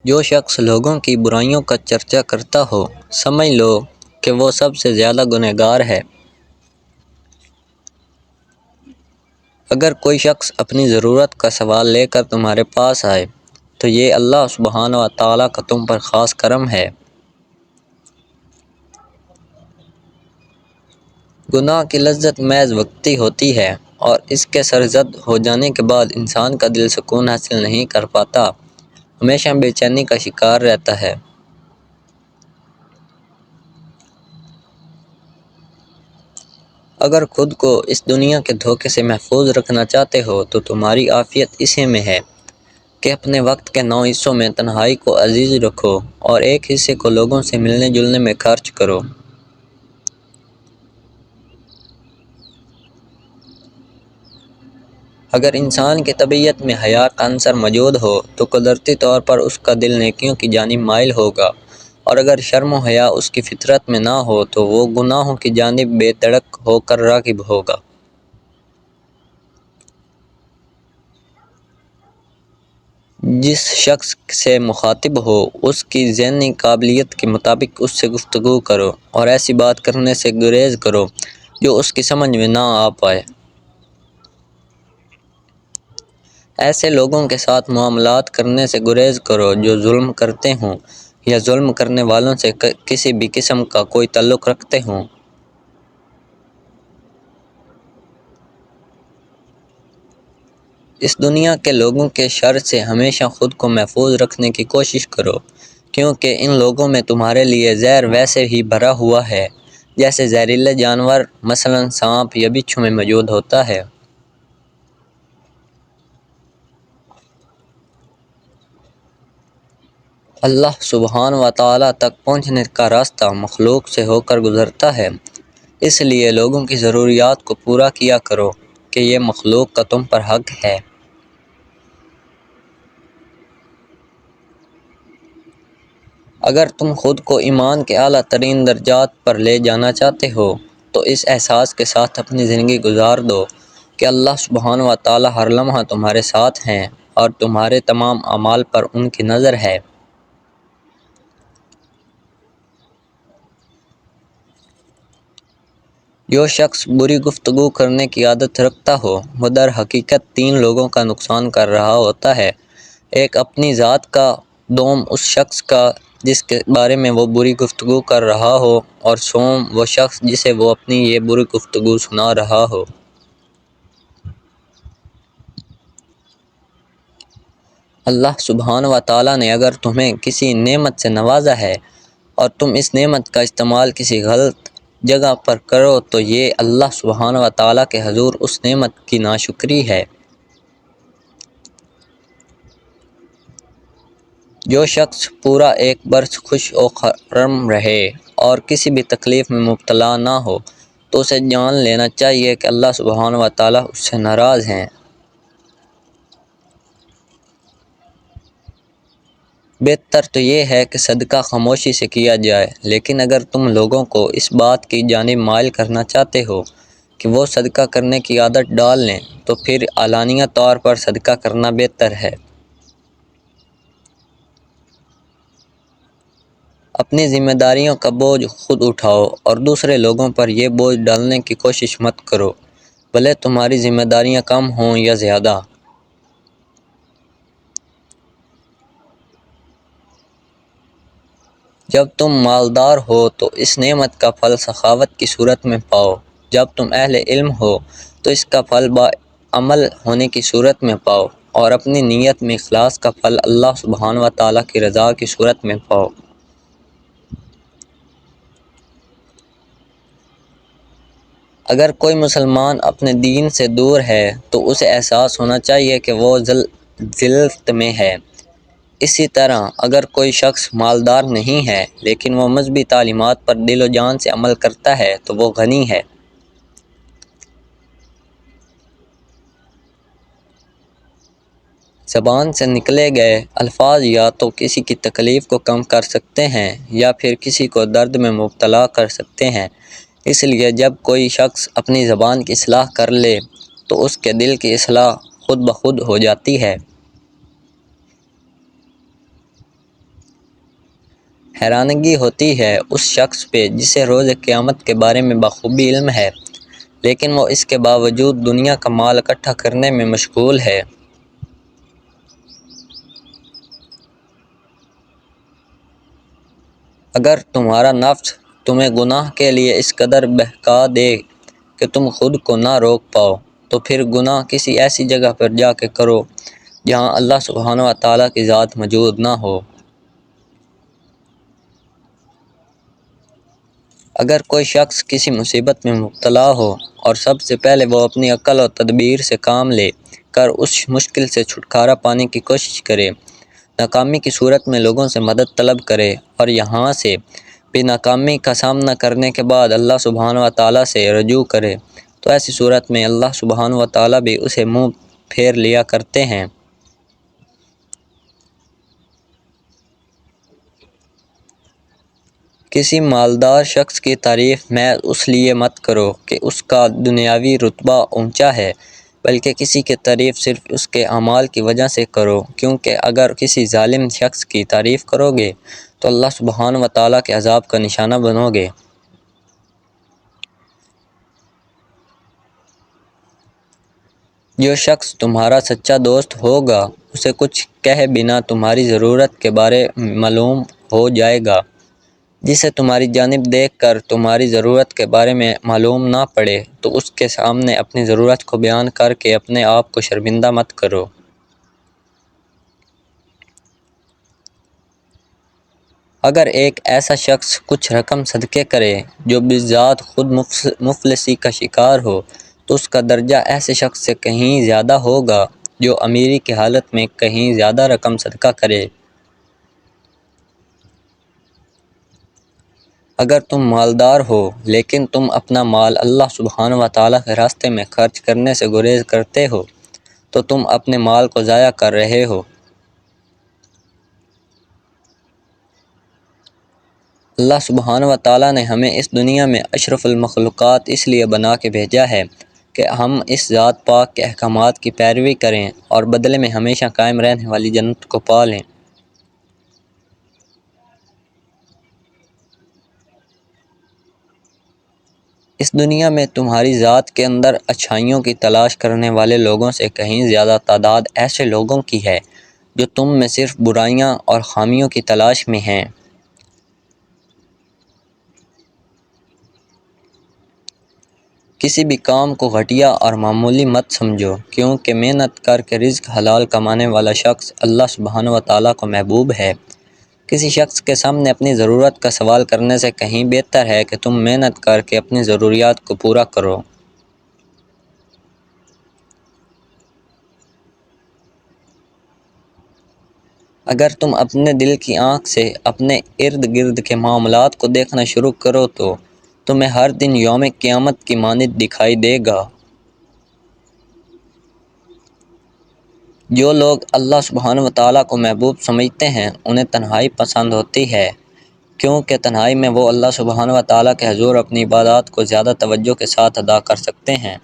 جو شخص لوگوں کی برائیوں کا چرچا کرتا ہو، سمجھ لو کہ وہ سب سے زیادہ گنہگار ہے۔ اگر کوئی شخص اپنی ضرورت کا سوال لے کر تمہارے پاس آئے تو یہ اللہ سبحانہ و تعالیٰ کا تم پر خاص کرم ہے۔ گناہ کی لذت محض وقتی ہوتی ہے اور اس کے سرزد ہو جانے کے بعد انسان کا دل سکون حاصل نہیں کر پاتا، ہمیشہ بے چینی کا شکار رہتا ہے۔ اگر خود کو اس دنیا کے دھوکے سے محفوظ رکھنا چاہتے ہو تو تمہاری عافیت اسی میں ہے کہ اپنے وقت کے 9 حصوں میں تنہائی کو عزیز رکھو اور ایک حصے کو لوگوں سے ملنے جلنے میں خرچ کرو۔ اگر انسان کی طبیعت میں حیا کا عنصر موجود ہو تو قدرتی طور پر اس کا دل نیکیوں کی جانب مائل ہوگا، اور اگر شرم و حیا اس کی فطرت میں نہ ہو تو وہ گناہوں کی جانب بے دڑک ہو کر راغب ہوگا۔ جس شخص سے مخاطب ہو اس کی ذہنی قابلیت کے مطابق اس سے گفتگو کرو اور ایسی بات کرنے سے گریز کرو جو اس کی سمجھ میں نہ آ پائے۔ ایسے لوگوں کے ساتھ معاملات کرنے سے گریز کرو جو ظلم کرتے ہوں یا ظلم کرنے والوں سے کسی بھی قسم کا کوئی تعلق رکھتے ہوں۔ اس دنیا کے لوگوں کے شر سے ہمیشہ خود کو محفوظ رکھنے کی کوشش کرو، کیونکہ ان لوگوں میں تمہارے لیے زہر ویسے ہی بھرا ہوا ہے جیسے زہریلے جانور مثلاً سانپ یا بچھو میں موجود ہوتا ہے۔ اللہ سبحانہ و تعالیٰ تک پہنچنے کا راستہ مخلوق سے ہو کر گزرتا ہے، اس لیے لوگوں کی ضروریات کو پورا کیا کرو کہ یہ مخلوق کا تم پر حق ہے۔ اگر تم خود کو ایمان کے اعلیٰ ترین درجات پر لے جانا چاہتے ہو تو اس احساس کے ساتھ اپنی زندگی گزار دو کہ اللہ سبحانہ و تعالیٰ ہر لمحہ تمہارے ساتھ ہیں اور تمہارے تمام اعمال پر ان کی نظر ہے۔ جو شخص بری گفتگو کرنے کی عادت رکھتا ہو وہ در حقیقت 3 لوگوں کا نقصان کر رہا ہوتا ہے، ایک اپنی ذات کا، دوم اس شخص کا جس کے بارے میں وہ بری گفتگو کر رہا ہو، اور سوم وہ شخص جسے وہ اپنی یہ بری گفتگو سنا رہا ہو۔ اللہ سبحانہ و تعالیٰ نے اگر تمہیں کسی نعمت سے نوازا ہے اور تم اس نعمت کا استعمال کسی غلط جگہ پر کرو تو یہ اللہ سبحانہ و تعالیٰ کے حضور اس نعمت کی ناشکری ہے۔ جو شخص پورا ایک برس خوش و خرم رہے اور کسی بھی تکلیف میں مبتلا نہ ہو تو اسے جان لینا چاہیے کہ اللہ سبحانہ و تعالیٰ اس سے ناراض ہیں۔ بہتر تو یہ ہے کہ صدقہ خاموشی سے کیا جائے، لیکن اگر تم لوگوں کو اس بات کی جانب مائل کرنا چاہتے ہو کہ وہ صدقہ کرنے کی عادت ڈال لیں تو پھر علانیہ طور پر صدقہ کرنا بہتر ہے۔ اپنی ذمہ داریوں کا بوجھ خود اٹھاؤ اور دوسرے لوگوں پر یہ بوجھ ڈالنے کی کوشش مت کرو، بھلے تمہاری ذمہ داریاں کم ہوں یا زیادہ۔ جب تم مالدار ہو تو اس نعمت کا پھل سخاوت کی صورت میں پاؤ، جب تم اہل علم ہو تو اس کا پھل بعمل ہونے کی صورت میں پاؤ، اور اپنی نیت میں اخلاص کا پھل اللہ سبحانہ و تعالیٰ کی رضا کی صورت میں پاؤ۔ اگر کوئی مسلمان اپنے دین سے دور ہے تو اسے احساس ہونا چاہیے کہ وہ ذلت میں ہے۔ اسی طرح اگر کوئی شخص مالدار نہیں ہے لیکن وہ مذہبی تعلیمات پر دل و جان سے عمل کرتا ہے تو وہ غنی ہے۔ زبان سے نکلے گئے الفاظ یا تو کسی کی تکلیف کو کم کر سکتے ہیں یا پھر کسی کو درد میں مبتلا کر سکتے ہیں، اس لیے جب کوئی شخص اپنی زبان کی اصلاح کر لے تو اس کے دل کی اصلاح خود بخود ہو جاتی ہے۔ حیرانگی ہوتی ہے اس شخص پہ جسے روز قیامت کے بارے میں بخوبی علم ہے، لیکن وہ اس کے باوجود دنیا کا مال اکٹھا کرنے میں مشغول ہے۔ اگر تمہارا نفس تمہیں گناہ کے لیے اس قدر بہکا دے کہ تم خود کو نہ روک پاؤ، تو پھر گناہ کسی ایسی جگہ پر جا کے کرو جہاں اللہ سبحانہ و تعالیٰ کی ذات موجود نہ ہو۔ اگر کوئی شخص کسی مصیبت میں مبتلا ہو اور سب سے پہلے وہ اپنی عقل اور تدبیر سے کام لے کر اس مشکل سے چھٹکارا پانے کی کوشش کرے، ناکامی کی صورت میں لوگوں سے مدد طلب کرے اور یہاں سے بھی ناکامی کا سامنا کرنے کے بعد اللہ سبحانہ و تعالیٰ سے رجوع کرے، تو ایسی صورت میں اللہ سبحانہ و تعالیٰ بھی اسے منہ پھیر لیا کرتے ہیں۔ کسی مالدار شخص کی تعریف محض اس لیے مت کرو کہ اس کا دنیاوی رتبہ اونچا ہے، بلکہ کسی کی تعریف صرف اس کے اعمال کی وجہ سے کرو، کیونکہ اگر کسی ظالم شخص کی تعریف کرو گے تو اللہ سبحانہ و تعالیٰ کے عذاب کا نشانہ بنو گے۔ جو شخص تمہارا سچا دوست ہوگا اسے کچھ کہے بنا تمہاری ضرورت کے بارے معلوم ہو جائے گا، جسے تمہاری جانب دیکھ کر تمہاری ضرورت کے بارے میں معلوم نہ پڑے تو اس کے سامنے اپنی ضرورت کو بیان کر کے اپنے آپ کو شرمندہ مت کرو۔ اگر ایک ایسا شخص کچھ رقم صدقے کرے جو بذات خود مفلسی کا شکار ہو تو اس کا درجہ ایسے شخص سے کہیں زیادہ ہوگا جو امیری کی حالت میں کہیں زیادہ رقم صدقہ کرے۔ اگر تم مالدار ہو لیکن تم اپنا مال اللہ سبحانہ و تعالیٰ کے راستے میں خرچ کرنے سے گریز کرتے ہو تو تم اپنے مال کو ضائع کر رہے ہو۔ اللہ سبحانہ و تعالیٰ نے ہمیں اس دنیا میں اشرف المخلوقات اس لیے بنا کے بھیجا ہے کہ ہم اس ذات پاک کے احکامات کی پیروی کریں اور بدلے میں ہمیشہ قائم رہنے والی جنت کو پالیں۔ اس دنیا میں تمہاری ذات کے اندر اچھائیوں کی تلاش کرنے والے لوگوں سے کہیں زیادہ تعداد ایسے لوگوں کی ہے جو تم میں صرف برائیاں اور خامیوں کی تلاش میں ہیں۔ کسی بھی کام کو گھٹیا اور معمولی مت سمجھو، کیونکہ محنت کر کے رزق حلال کمانے والا شخص اللہ سبحانہ و تعالیٰ کو محبوب ہے۔ کسی شخص کے سامنے اپنی ضرورت کا سوال کرنے سے کہیں بہتر ہے کہ تم محنت کر کے اپنی ضروریات کو پورا کرو۔ اگر تم اپنے دل کی آنکھ سے اپنے ارد گرد کے معاملات کو دیکھنا شروع کرو تو تمہیں ہر دن یوم قیامت کی مانند دکھائی دے گا۔ جو لوگ اللہ سبحانہ و تعالیٰ کو محبوب سمجھتے ہیں انہیں تنہائی پسند ہوتی ہے، کیونکہ تنہائی میں وہ اللہ سبحانہ و تعالیٰ کے حضور اپنی عبادات کو زیادہ توجہ کے ساتھ ادا کر سکتے ہیں۔